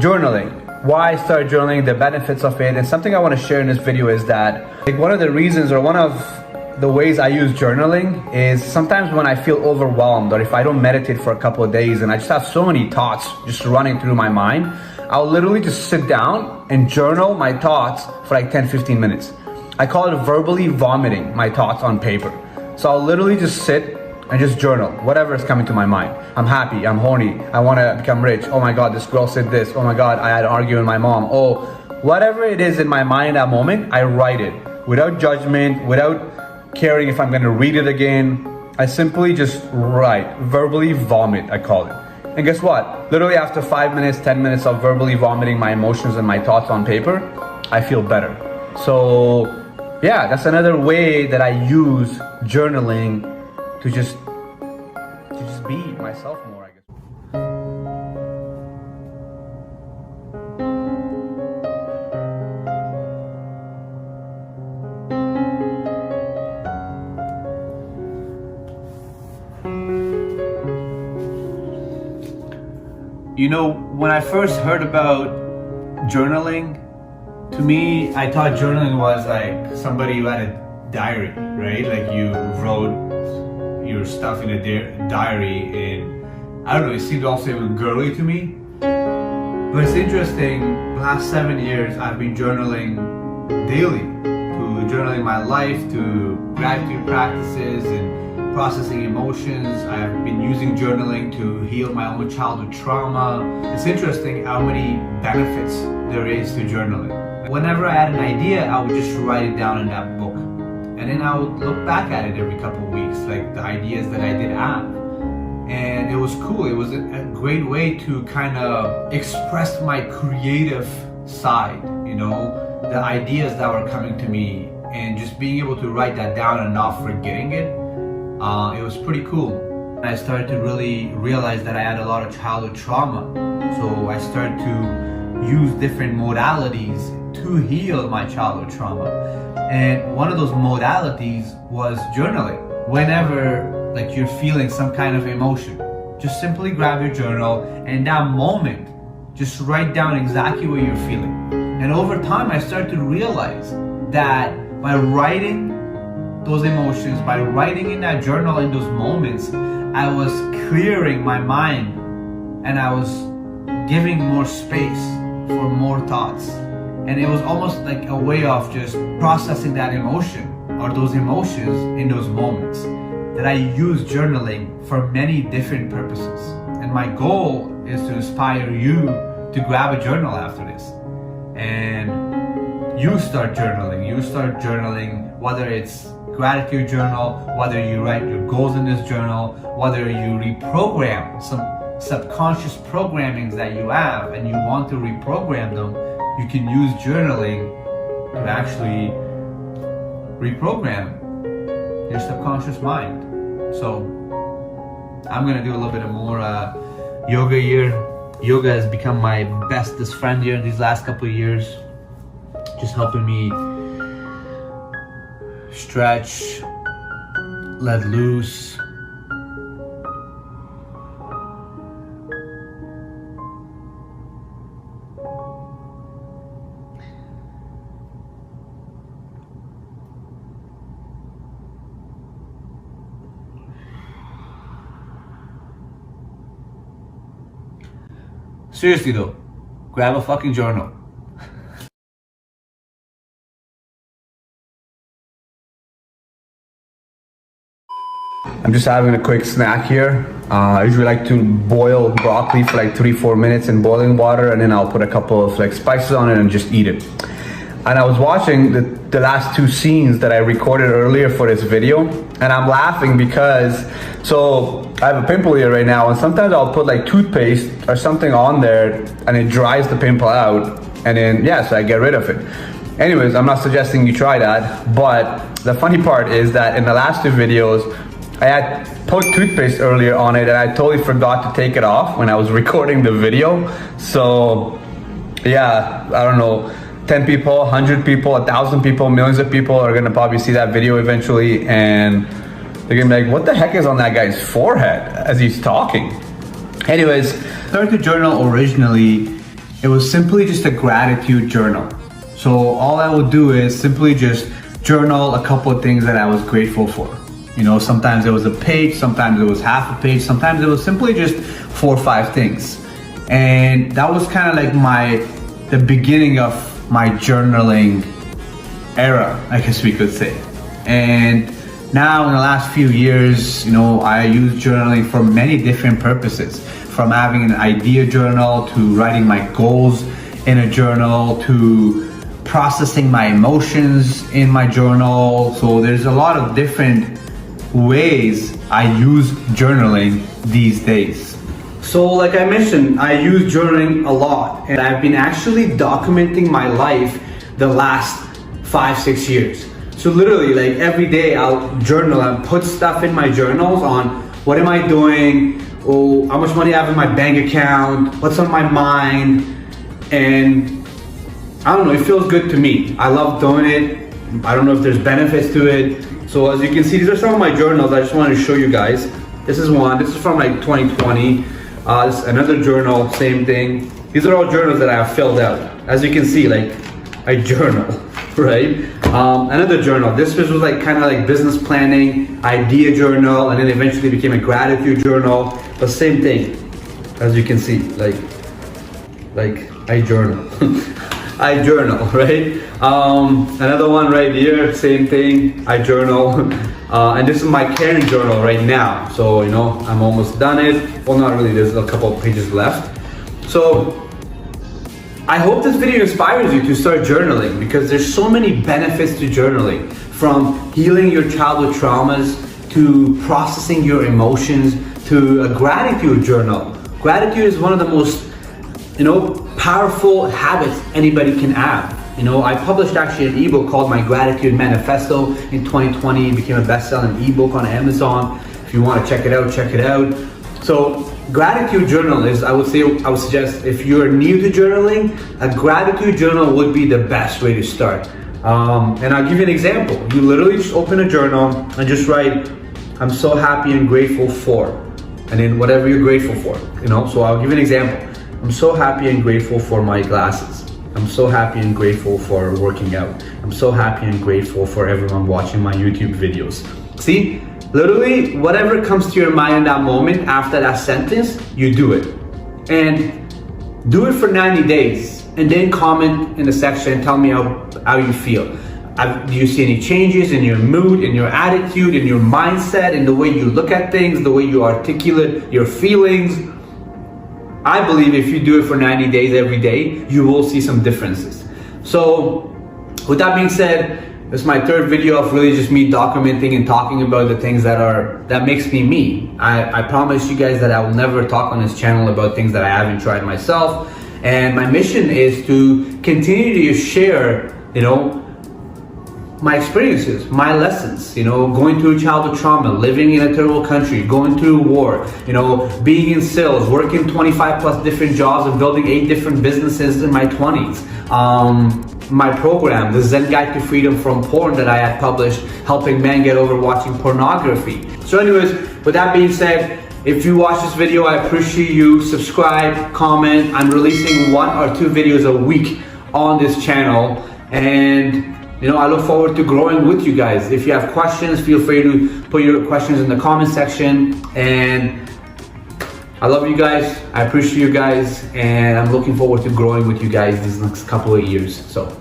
journaling. Why I started journaling, the benefits of it, and something I want to share in this video is that like one of the reasons or one of the ways I use journaling is sometimes when I feel overwhelmed or if I don't meditate for a couple of days and I just have so many thoughts just running through my mind, I'll literally just sit down and journal my thoughts for like 10-15 minutes. I call it verbally vomiting my thoughts on paper. So I'll literally just sit and just journal whatever is coming to my mind. I'm happy, I'm horny, I want to become rich, oh my god, this girl said this, oh my god, I had an argument with my mom, oh, whatever it is in my mind at that moment, I write it without judgment, without caring if I'm going to read it again. I simply just write, verbally vomit, I call it. And guess what? Literally after 5 minutes, 10 minutes of verbally vomiting my emotions and my thoughts on paper, I feel better. So yeah, that's another way that I use journaling to just be myself more, I guess. You know, when I first heard about journaling, to me, I thought journaling was like somebody who had a diary, right? Like you wrote your stuff in a diary, and I don't know, it seemed also even girly to me. But it's interesting, the last 7 years I've been journaling daily, to journaling my life, to gratitude practices and processing emotions. I've been using journaling to heal my own childhood trauma. It's interesting how many benefits there is to journaling. Whenever I had an idea, I would just write it down in that book. And then I would look back at it every couple of weeks, like the ideas that I did have. And it was cool. It was a great way to kind of express my creative side, you know, the ideas that were coming to me, and just being able to write that down and not forgetting it. It was pretty cool. I started to really realize that I had a lot of childhood trauma. So I started to use different modalities to heal my childhood trauma. And one of those modalities was journaling. Whenever like you're feeling some kind of emotion, just simply grab your journal and in that moment, just write down exactly what you're feeling. And over time, I started to realize that by writing those emotions, by writing in that journal in those moments, I was clearing my mind and I was giving more space for more thoughts. And it was almost like a way of just processing that emotion or those emotions in those moments, that I use journaling for many different purposes. And my goal is to inspire you to grab a journal after this. And you start journaling, whether it's gratitude journal, whether you write your goals in this journal, whether you reprogram some subconscious programmings that you have and you want to reprogram them. You can use journaling to actually reprogram your subconscious mind. So I'm gonna do a little bit of more yoga here. Yoga has become my bestest friend here these last couple of years, just helping me stretch, let loose. Seriously though, grab a fucking journal. I'm just having a quick snack here. I usually like to boil broccoli for like 3-4 minutes in boiling water, and then I'll put a couple of like spices on it and just eat it. And I was watching the last 2 scenes that I recorded earlier for this video, and I'm laughing because, so I have a pimple here right now, and sometimes I'll put like toothpaste or something on there and it dries the pimple out, and then so I get rid of it. Anyways, I'm not suggesting you try that, but the funny part is that in the last 2 videos, I had put toothpaste earlier on it and I totally forgot to take it off when I was recording the video. So yeah, I don't know, 10 people, 100 people, 1,000 people, millions of people are gonna probably see that video eventually, and they're gonna be like, what the heck is on that guy's forehead as he's talking? Anyways, I started to journal originally it was simply just a gratitude journal. So all I would do is simply just journal a couple of things that I was grateful for. You know, sometimes it was a page, sometimes it was half a page, sometimes it was simply just 4 or 5 things. And that was kind of like the beginning of my journaling era, I guess we could say. And now in the last few years, you know, I use journaling for many different purposes, from having an idea journal to writing my goals in a journal to processing my emotions in my journal. So there's a lot of different ways I use journaling these days. So like I mentioned, I use journaling a lot, and I've been actually documenting my life the last 5-6 years. So literally, like every day I'll journal and put stuff in my journals on what am I doing, oh, how much money I have in my bank account, what's on my mind, and I don't know, it feels good to me. I love doing it. I don't know if there's benefits to it. So as you can see, these are some of my journals. I just wanted to show you guys. This is one, this is from like 2020. This is another journal, same thing. These are all journals that I have filled out. As you can see, like I journal, right? Another journal, this was like kind of like business planning, idea journal, and then eventually became a gratitude journal. But same thing, as you can see, like I journal. I journal, right? Another one right here, same thing, I journal. And this is my Karen journal right now. So, you know, I'm almost done it. Well, not really, there's a couple of pages left. So, I hope this video inspires you to start journaling, because there's so many benefits to journaling, from healing your childhood traumas to processing your emotions to a gratitude journal. Gratitude is one of the most, you know, powerful habits anybody can have. You know, I published actually an ebook called My Gratitude Manifesto in 2020. It became a best-selling ebook on Amazon. If you want to check it out, check it out. So gratitude journal is, I would suggest, if you're new to journaling, a gratitude journal would be the best way to start. And I'll give you an example. You literally just open a journal and just write, I'm so happy and grateful for, and then whatever you're grateful for, you know. So I'll give you an example. I'm so happy and grateful for my glasses. I'm so happy and grateful for working out. I'm so happy and grateful for everyone watching my YouTube videos. See, literally whatever comes to your mind in that moment after that sentence, you do it. And do it for 90 days. And then comment in the section and tell me how you feel. Do you see any changes in your mood, in your attitude, in your mindset, in the way you look at things, the way you articulate your feelings? I believe if you do it for 90 days every day, you will see some differences. So with that being said, this is my third video of really just me documenting and talking about the things that makes me me. I promise you guys that I will never talk on this channel about things that I haven't tried myself. And my mission is to continue to share, you know, my experiences, my lessons, you know, going through childhood trauma, living in a terrible country, going through war, you know, being in sales, working 25+ different jobs and building 8 different businesses in my 20s. My program, the Zen Guide to Freedom from Porn, that I had published, helping men get over watching pornography. So anyways, with that being said, if you watch this video, I appreciate you. Subscribe, comment. I'm releasing 1 or 2 videos a week on this channel, and you know, I look forward to growing with you guys. If you have questions, feel free to put your questions in the comment section. And I love you guys. I appreciate you guys. And I'm looking forward to growing with you guys these next couple of years. So